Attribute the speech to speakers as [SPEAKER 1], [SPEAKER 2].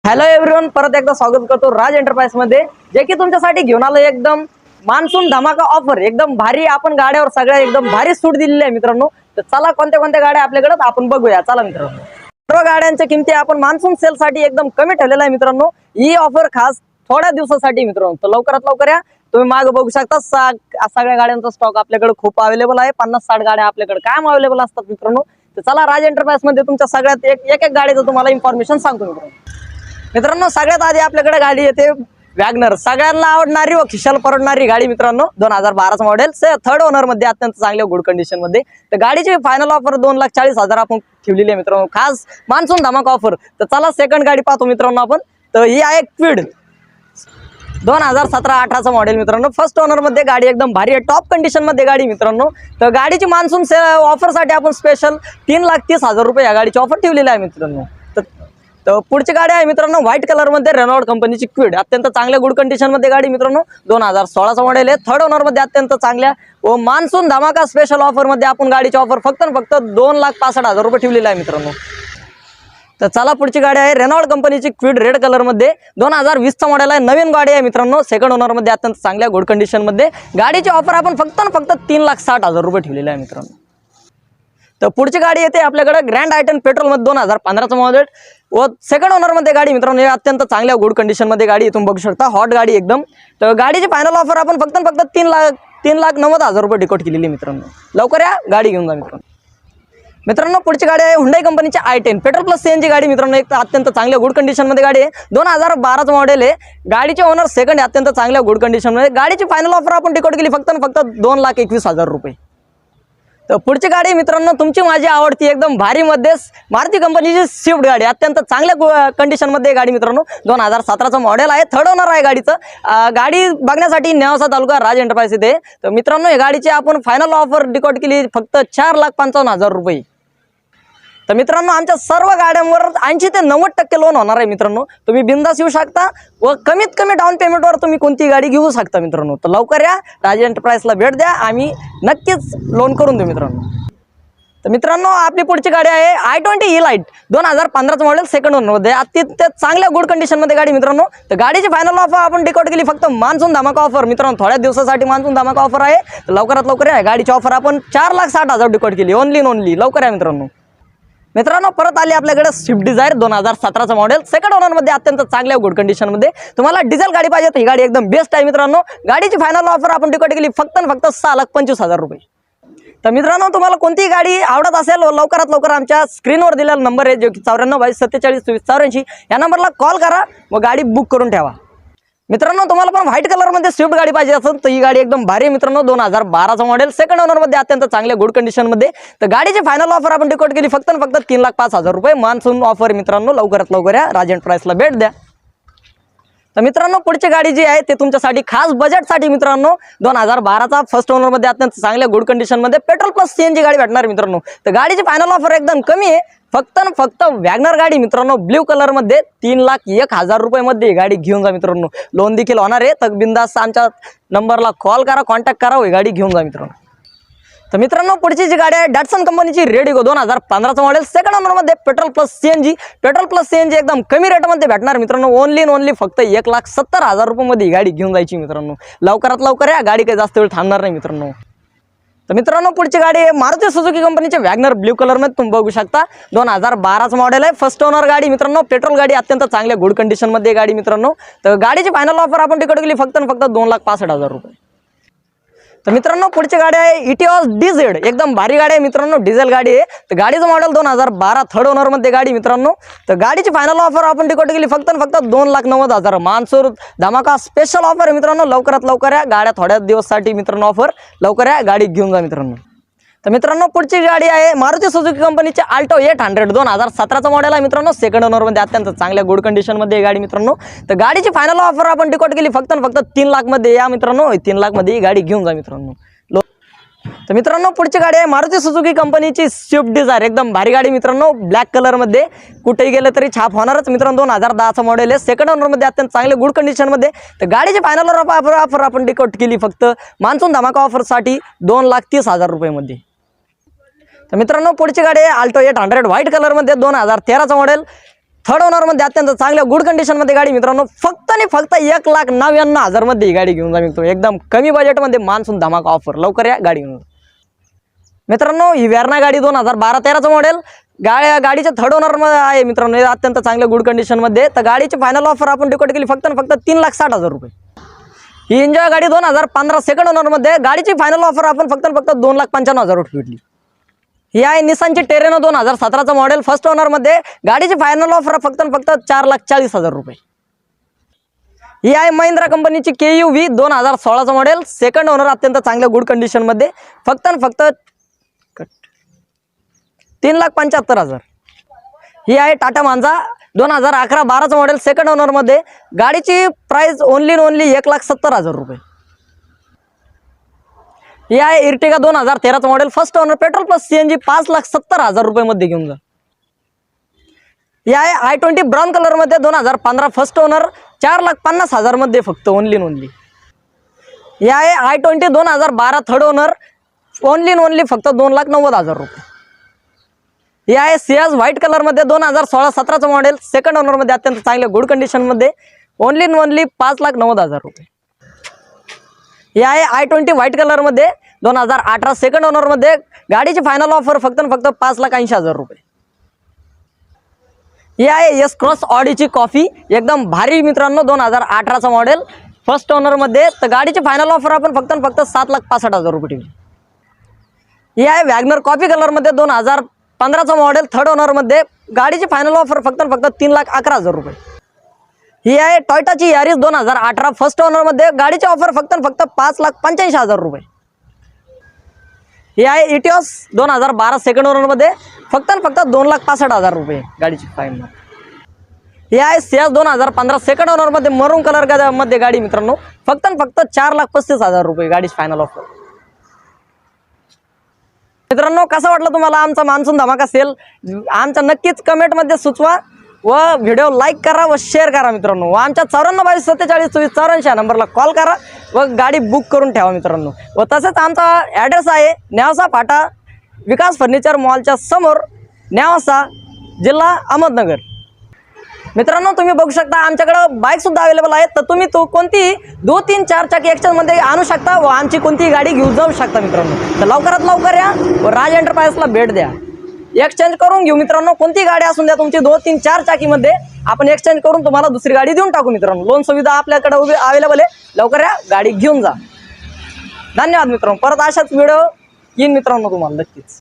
[SPEAKER 1] Hello everyone, परत एकदा स्वागत करतो राज एंटरप्राइज मध्ये, जे की तुमच्यासाठी घेऊन आलो एकदम मान्सून धमाका ऑफर। एकदम भारी आपण गाड्यावर सगळ्या एकदम भारी सूट दिलेली आहे मित्रांनो। तर चला कोणत्या कोणत्या गाड्या आपल्याकडे आपण बघूया। चला मित्रांनो, सर्व गाड्यांच्या किमती आपण मान्सून सेल साठी एकदम कमी ठेवलेला आहे मित्रांनो। ही ऑफर खास थोड्या दिवसासाठी मित्रांनो, तर लवकरात लवकर या। तुम्ही मागे बघू शकता सगळ्या गाड्यांचा स्टॉक आपल्याकडे खूप अवेलेबल आहे। 50-60 गाड्या आपल्याकडे कायम अवेलेबल असतात मित्रांनो। तर चला राज एंटरप्राइज मध्ये तुमच्या सगळ्यात एक गाडीचं तुम्हाला इन्फॉर्मेशन सांगतो मित्रांनो। सगळ्यात आधी आपल्याकडे गाडी येते वॅगनर, सगळ्यांना आवडणारी व खिशाला परवडणारी गाडी मित्रांनो। 2012 मॉडेल, थर्ड ओनर मध्ये अत्यंत चांगल्या गुड कंडिशन मध्ये। तर गाडीची फायनल ऑफर 2,40,000 आपण ठेवलेली आहे मित्रांनो, खास मान्सून धमाका ऑफर। तर चला सेकंड गाडी पाहतो मित्रांनो आपण। तर ही आहे क्विड 2017-18 मॉडेल मित्रांनो। फर्स्ट ओनर मध्ये गाडी एकदम भारी आहे, टॉप कंडिशन मध्ये गाडी मित्रांनो। तर गाडीची मान्सून ऑफर साठी आपण स्पेशल 3,30,000 रुपये या गाडीची ऑफर ठेवलेली आहे मित्रांनो। तर पुढची गाडी आहे मित्रांनो व्हाईट कलर मध्ये रेनॉल्ड कंपनीची क्विड, अत्यंत चांगल्या गुड कंडिशन मध्ये गाडी मित्रांनो। 2016 मॉडेल आहे, थर्ड ओनर मध्ये अत्यंत चांगल्या व मान्सून धमाका स्पेशल ऑफर मध्ये आपण गाडीची ऑफर फक्त 2,65,000 रुपये ठेवलेली आहे मित्रांनो। तर चला पुढची गाडी आहे रेनॉल्ड कंपनीची क्विड रेड कलर मध्ये, 2020 मॉडेल आहे, नवीन गाडी आहे मित्रांनो। सेकंड ओनर मध्ये अत्यंत चांगल्या गुड कंडिशन मध्ये गाडीची ऑफर आपण फक्त 3,60,000 रुपये ठेवलेली आहे मित्रांनो। तर पुढची गाडी येते आपल्याकडे ग्रँड आयटन पेट्रोल मध्ये 2015 मॉडेल व सेकंड ओनर मध्ये गाडी मित्रांनो। अत्यंत चांगल्या गुड कंडिशन मध्ये गाडी तुम्ही बघू शकता, हॉट गाडी एकदम। तर गाडीची फायनल ऑफर आपण फक्त 3,90,000 रुपये डिकोट केलेली मित्रांनो। लवकर या, गाडी घेऊन जा मित्रांनो। पुढची गाडी आहे हुंडई कंपनीची i10 पेट्रोल प्लस सीएनजी गाडी मित्रांनो। एक अत्यंत चांगल्या गुड कंडिशन मध्ये गाडी आहे, 2012 मॉडेल आहे। गाडीचे ओनर सेकंड अत्यंत चांगल्या गुड कंडिशन मध्ये। गाडीची फायनल ऑफर आपण डिकोट केली फक्त 2,21,000 रुपये। तर पुढची गाडी मित्रांनो तुमची माझी आवडती एकदम भारी मध्ये मारुती कंपनीची स्विफ्ट गाडी, अत्यंत चांगल्या कंडिशन मध्ये गाडी मित्रांनो। 2017 मॉडेल आहे, थर्ड ओनर आहे गाडीचं। गाडी बघण्यासाठी नेवासा तालुका राज एंटरप्राइज येथे। तर मित्रांनो या गाडीची आपण फायनल ऑफर डिकोट केली फक्त 4,55,000 रुपये। तर मित्रांनो आमच्या सर्व गाड्यांवर 80 ते 90% लोन होणार आहे मित्रांनो। तुम्ही बिंदास येऊ शकता व कमीत कमी डाऊन पेमेंटवर तुम्ही कोणती गाडी घेऊ शकता मित्रांनो। तर लवकर या, राज एंटरप्राइजला भेट द्या, आम्ही नक्कीच लोन करून देऊ मित्रांनो। तर मित्रांनो आपली पुढची गाडी आहे i20 E-light 2015 model, second owner मध्ये अत्यंत चांगल्या गुड कंडिशन मध्ये गाडी मित्रांनो। तर गाडीची फायनल ऑफर आपण डिकोट केली फक्त मान्सून धमाका ऑफर मित्रांनो, थोड्या दिवसासाठी मान्सून धमाका ऑफर आहे। तर लवकरात लवकर या, गाडीची ऑफर आपण 4,60,000 डिकोट केली ओनली। लवकर या मित्रांनो परत आली आपल्याकडे Swift Dzire 2017 model, second owner मध्ये अत्यंत चांगल्या गुड कंडिशन मध्ये। तुम्हाला डिझेल गाडी पाहिजे तर ही गाडी एकदम बेस्ट आहे मित्रांनो। गाडीची फायनल ऑफर आपण डिकोट केली फक्त 6,25,000 रुपये। तर मित्रांनो तुम्हाला कोणतीही गाडी आवडत असेल लवकरात लवकर आमच्या स्क्रीनवर दिलेला नंबर आहे जो की 9422472484 या नंबरला कॉल करा व गाडी बुक करून ठेवा मित्रांनो। तुम्हाला पण व्हाईट कलर मध्ये स्विफ्ट गाडी पाहिजे असेल तर ही गाडी एकदम भारी मित्रांनो। 2012 मॉडेल, सेकंड ओनर मध्ये अत्यंत चांगल्या गुड कंडिशन मध्ये। तर गाडीची फायनल ऑफर आपण डिकोट केली फक्त 3,05,000 रुपये मान्सून ऑफर मित्रांनो। लवकरात लवकर या, राज एंटरप्राइजला भेट द्या। तर मित्रांनो पुढची गाडी जी आहे ते तुमच्यासाठी खास बजेटसाठी मित्रांनो 2012 फर्स्ट ओनर मध्ये अत्यंत चांगल्या गुड कंडिशन मध्ये पेट्रोल प्लस सीएनजी गाडी भेटणार मित्रांनो। तर गाडीची फायनल ऑफर एकदम कमी आहे, फक्त वॅगनर गाडी मित्रांनो, ब्ल्यू कलर मध्ये 3,01,000 रुपये मध्ये गाडी घेऊन जा मित्रांनो। लोन देखील होणार आहे, तर बिंदास आमच्या नंबरला कॉल करा, कॉन्टॅक्ट करा, ही गाडी घेऊन जा मित्रांनो। तर मित्रांनो पुढची जी गाडी आहे डॅटसन कंपनीची रेडिगो 2015 मॉडेल, सेकंड ओनर मध्ये पेट्रोल प्लस सीएनजी एकदम कमी रेट मध्ये भेटणार मित्रांनो। ओनली फक्त 1,70,000 रुपये मध्ये गाडी घेऊन जायची मित्रांनो। लवकरात लवकर या, गाडी काही जास्त वेळ थांबणार नाही मित्रांनो। तर मित्रांनो पुढची गाडी आहे मारुती सुझुकी कंपनीचे वॅगनर, ब्ल्यू कलर मध्ये तुम्ही बघू शकता। 2012 मॉडेल आहे, फर्स्ट ओनर गाडी मित्रांनो, पेट्रोल गाडी अत्यंत चांगल्या गुड कंडिशन मध्ये गाडी डिझेल तर गाडीची फायनल ऑफर आपण डिकोट केली फक्त 2,65,000 रुपये। तर मित्रांनो पुढची गाडी आहे इटिओस DZ, एकदम भारी गाडी आहे मित्रांनो, डिझेल गाडी आहे। तर गाडीचं मॉडेल 2012 थर्ड ओनर मध्ये गाडी मित्रांनो। तर गाडीची फायनल ऑफर आपण डिकोट केली फक्त 2,90,000 मान्सून धमाका स्पेशल ऑफर आहे मित्रांनो। लवकरात लवकर या, गाड्या थोड्या दिवसासाठी मित्रांनो ऑफर, लवकर या, गाडी घेऊन जा मित्रांनो। तर मित्रांनो पुढची गाडी आहे मारुती सुझुकी कंपनीची आल्टो 800 2017 मॉडेल आहे मित्रांनो, सेकंड ओनर मध्ये अत्यंत चांगल्या गुड कंडिशन मध्ये गाडी मित्रांनो। तर गाडीची फायनल ऑफर आपण डिकोट केली फक्त 3 लाख मध्ये या मित्रांनो, 3 लाख मध्ये ही गाडी घेऊन जा मित्रांनो। तर मित्रांनो पुढची गाडी आहे मारुती सुझुकी कंपनीची स्विफ्ट डिझायर, एकदम भारी गाडी मित्रांनो, ब्लॅक कलर मध्ये, कुठेही गेलं तरी छाप होणारच मित्रांनो। 2010 मॉडेल आहे, सेकंड ओनर मध्ये अत्यंत चांगले गुड कंडिशन मध्ये। तर गाडीची फायनल ऑफर आपण डिकोट केली फक्त मान्सून धमाका ऑफर साठी 2,30,000 रुपये मध्ये। तर मित्रांनो पुढची गाडी आहे आल्टो 800 व्हाईट कलर मध्ये 2013 मॉडेल, थर्ड ओनरमध्ये अत्यंत चांगल्या गुड कंडिशनमध्ये गाडी मित्रांनो फक्त आणि फक्त 1,99,000 मध्ये ही गाडी घेऊन जा मित्रांनो. एकदम कमी बजेटमध्ये मान्सून धमाका ऑफर. लवकर या गाडी घेऊन जा. मित्रांनो ही वेर्ना गाडी 2012-13चं मॉडेल गाडीच्या थर्ड ओनर मध्ये आहे मित्रांनो. अत्यंत चांगल्या गुड कंडिशनमध्ये. तर गाडीची फायनल ऑफर आपण डिकोड केली फक्त आणि फक्त 3,60,000 रुपये. ही एन्जॉय गाडी 2015 सेकंड ओनर मध्ये गाडीची फायनल ऑफर आपण फक्त आणि फक्त 2,95,000 रुपये भेटली. ही आहे निसानची टेरेनो 2017चं मॉडेल फर्स्ट ओनर मध्ये गाडीची फायनल ऑफर फक्त आणि फक्त 4,40,000 रुपये. ही आहे महिंद्रा कंपनीची KUV 2016चं मॉडेल सेकंड ओनर अत्यंत चांगल्या गुड कंडिशन मध्ये फक्त आणि फक्त 3,75,000. ही आहे टाटा मांजा 2011-12चं मॉडेल सेकंड ओनर मध्ये गाडीची प्राइस ओनली 1,70,000 रुपये. ही आहे इर्टिगा 2013चं model first owner petrol plus CNG 5,70,000 रुपये मध्ये घेऊन जा. ही आहे i20 ब्राऊन कलर मध्ये 2015 फर्स्ट ओनर 4,50,000 मध्ये फक्त ओनली. ही आहे i20 2012 थर्ड ओनर ओनली फक्त 2,90,000 रुपये. ही आहे सियाज व्हाईट कलर मध्ये 2016-17चं मॉडेल सेकंड ओनर मध्ये अत्यंत चांगल्या गुड कंडिशन मध्ये ओनली 5,90,000 रुपये. ही आहे i20 व्हाईट कलर मध्ये 2018 सेकंड ओनर मध्ये गाडीची फायनल ऑफर फक्त 5,80,000 रुपये. ही आहे एस क्रॉस ऑडीची कॉफी एकदम भारी मित्रांनो 2018चं मॉडेल फर्स्ट ओनर मध्ये. तर गाडीची फायनल ऑफर आपण फक्त 7,65,000 रुपये ठेवली. ही आहे वॅगनर कॉफी कलर मध्ये 2015चं मॉडेल थर्ड ओनर मध्ये गाडीची फायनल ऑफर फक्त 3,11,000 रुपये. ही आहे टॉयोटाची यारिस 2018 फर्स्ट ओनर मध्ये गाडीची ऑफर फक्त 5,85,000 रुपये. ही आहे इटिओस 2012 सेकंड ओनर मध्ये फक्त 2,65,000 रुपये गाडीची फायनल. ही आहे सियाज 2015 सेकंड ओनर मध्ये मरून कलर मध्ये गाडी मित्रांनो फक्त 4,35,000 रुपये गाडीची फायनल ऑफर. मित्रांनो कसा वाटलं तुम्हाला आमचा मान्सून धमाका सेल आमच्या नक्कीच कमेंटमध्ये सुचवा व व्हिडिओ लाईक करा व शेअर करा मित्रांनो. व आमच्या 9422472484 नंबरला कॉल करा व गाडी बुक करून ठेवा मित्रांनो. व तसेच आमचा ॲड्रेस आहे नेवासा फाटा विकास फर्निचर मॉलच्या समोर नेवासा जिल्हा अहमदनगर. मित्रांनो तुम्ही बघू शकता आमच्याकडे बाईक सुद्धा अवेलेबल आहेत. तर तुम्ही कोणती 2, 3, 4 चाकी एक्सचेंज मध्ये आणू शकता व आमची कोणती गाडी घेऊन जाऊ शकता मित्रांनो. तर लवकरात लवकर या व राज एंटरप्राइजला भेट द्या. एक्सचेंज करून घेऊ मित्रांनो. कोणती गाडी असून द्या तुमची 2, 3, 4 चाकीमध्ये आपण एक्सचेंज करून तुम्हाला दुसरी गाडी देऊन टाकू मित्रांनो. लोन सुविधा आपल्याकडे अवेलेबल आहे. लवकर या गाडी घेऊन जा. धन्यवाद मित्रांनो. परत अशाच व्हिडिओ येईन मित्रांनो तुम्हाला नक्कीच.